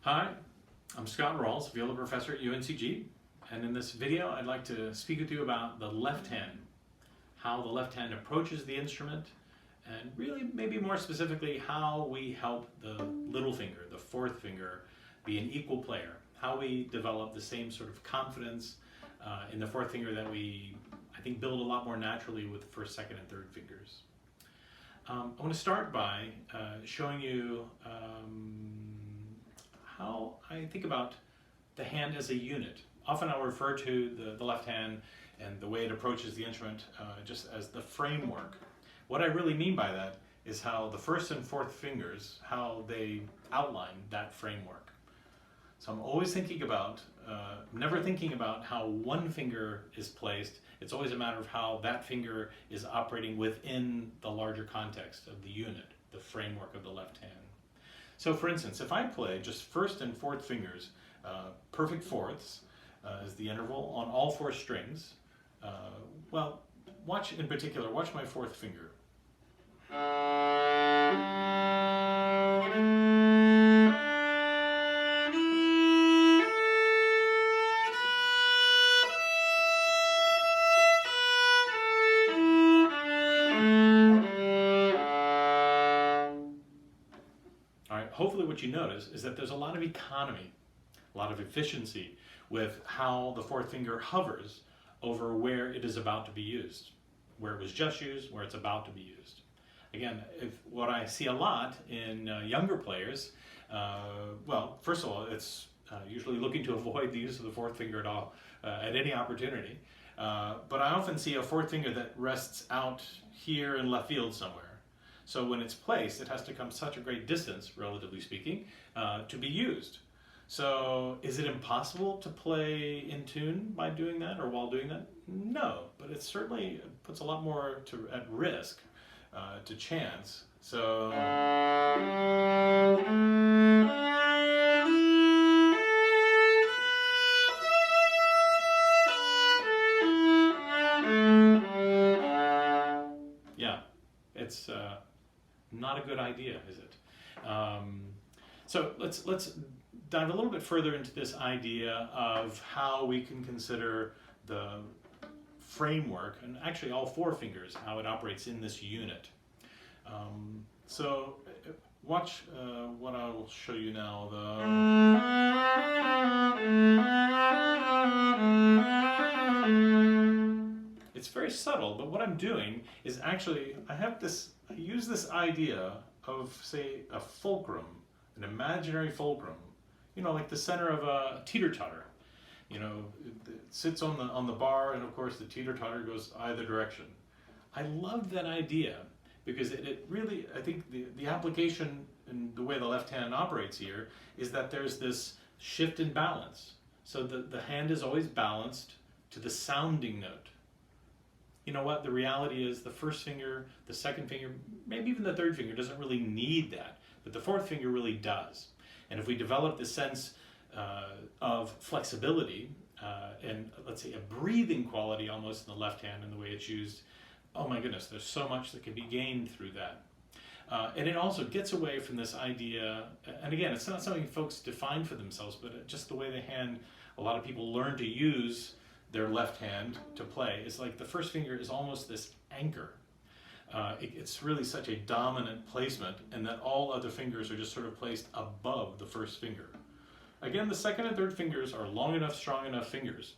Hi, I'm Scott Rawls, viola professor at UNCG, and in this video I'd like to speak with you about the left hand, how the left hand approaches the instrument, and really maybe more specifically how we help the little finger, the fourth finger, be an equal player, how we develop the same sort of confidence in the fourth finger that I think build a lot more naturally with the first, second, and third fingers. I want to start by showing you how I think about the hand as a unit. Often I'll refer to the left hand and the way it approaches the instrument just as the framework. What I really mean by that is how the first and fourth fingers, how they outline that framework. So I'm always thinking about, never thinking about how one finger is placed. It's always a matter of how that finger is operating within the larger context of the unit, the framework of the left hand. So for instance, if I play just first and fourth fingers, perfect fourths is the interval on all four strings, well, watch in particular, watch my fourth finger. All right, hopefully what you notice is that there's a lot of economy, a lot of efficiency with how the fourth finger hovers over where it is about to be used, where it was just used, where it's about to be used. Again, what I see a lot in younger players, well, first of all, it's usually looking to avoid the use of the fourth finger at all, at any opportunity. But I often see a fourth finger that rests out here in left field somewhere. So when it's placed, it has to come such a great distance, relatively speaking, to be used. So is it impossible to play in tune by doing that or while doing that? No, but it certainly puts a lot more at risk to chance. So yeah, it's not a good idea, is it? So let's dive a little bit further into this idea of how we can consider the framework, and actually all four fingers, how it operates in this unit. So watch what I will show you now. It's very subtle, but what I'm doing is actually, I use this idea of, say, a fulcrum, an imaginary fulcrum, you know, like the center of a teeter-totter. You know, it sits on the bar, and of course the teeter-totter goes either direction. I love that idea because it really, I think the application and the way the left hand operates here is that there's this shift in balance. So the hand is always balanced to the sounding note. You know what, the reality is the first finger, the second finger, maybe even the third finger doesn't really need that, but the fourth finger really does. And if we develop the sense of flexibility and, let's say, a breathing quality almost in the left hand and the way it's used, oh my goodness, there's so much that can be gained through that. And it also gets away from this idea, and again, it's not something folks define for themselves, but just the way a lot of people learn to use their left hand to play. It's like the first finger is almost this anchor. It's really such a dominant placement, and that all other fingers are just sort of placed above the first finger. Again, the second and third fingers are long enough, strong enough fingers.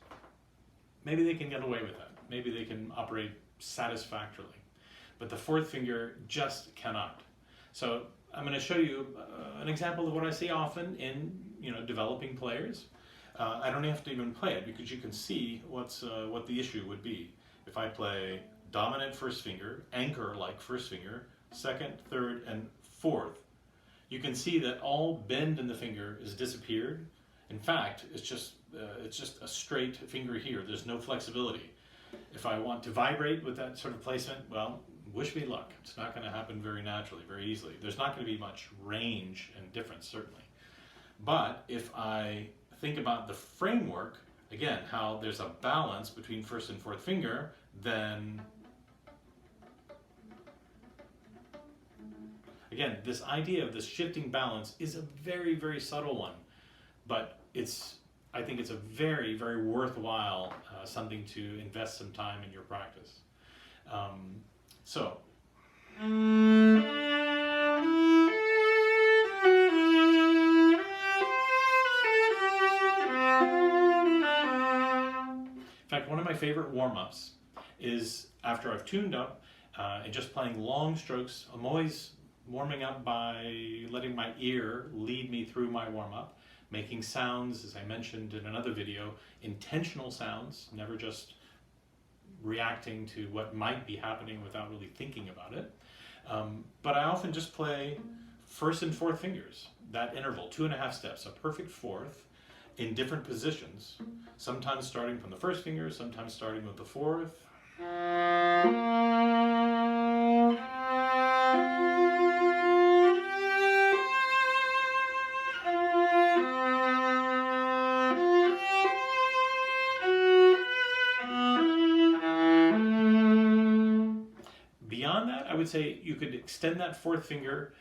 Maybe they can get away with that. Maybe they can operate satisfactorily. But the fourth finger just cannot. So I'm going to show you an example of what I see often in developing players. I don't have to even play it because you can see what the issue would be. If I play dominant first finger, anchor-like first finger, second, third, and fourth, you can see that all bend in the finger is disappeared. In fact, it's just a straight finger here. There's no flexibility. If I want to vibrate with that sort of placement, well, wish me luck. It's not going to happen very naturally, very easily. There's not going to be much range and difference, certainly. But if I think about the framework, again, how there's a balance between first and fourth finger, then again, this idea of this shifting balance is a very, very subtle one. but I think it's a very, very worthwhile something to invest some time in your practice. So. In fact, one of my favorite warm-ups is after I've tuned up and just playing long strokes. I'm always warming up by letting my ear lead me through my warm-up, making sounds, as I mentioned in another video, intentional sounds, never just reacting to what might be happening without really thinking about it. But I often just play first and fourth fingers, that interval, 2.5 steps, a perfect fourth in different positions, sometimes starting from the first finger, sometimes starting with the fourth. Beyond that, I would say you could extend that fourth finger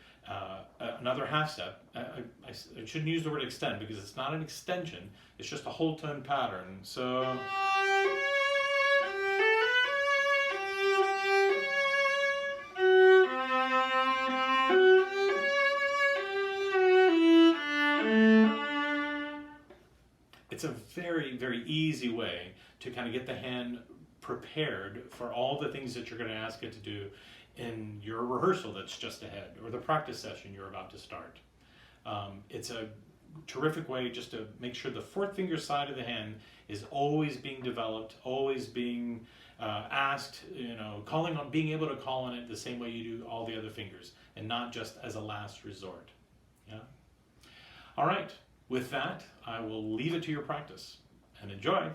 another half step. I shouldn't use the word extend because it's not an extension, it's just a whole tone pattern. So. It's a very, very easy way to kind of get the hand prepared for all the things that you're going to ask it to do in your rehearsal that's just ahead, or the practice session you're about to start. It's a terrific way just to make sure the fourth finger side of the hand is always being developed, always being asked, being able to call on it the same way you do all the other fingers, and not just as a last resort. Yeah. All right. With that, I will leave it to your practice, and enjoy.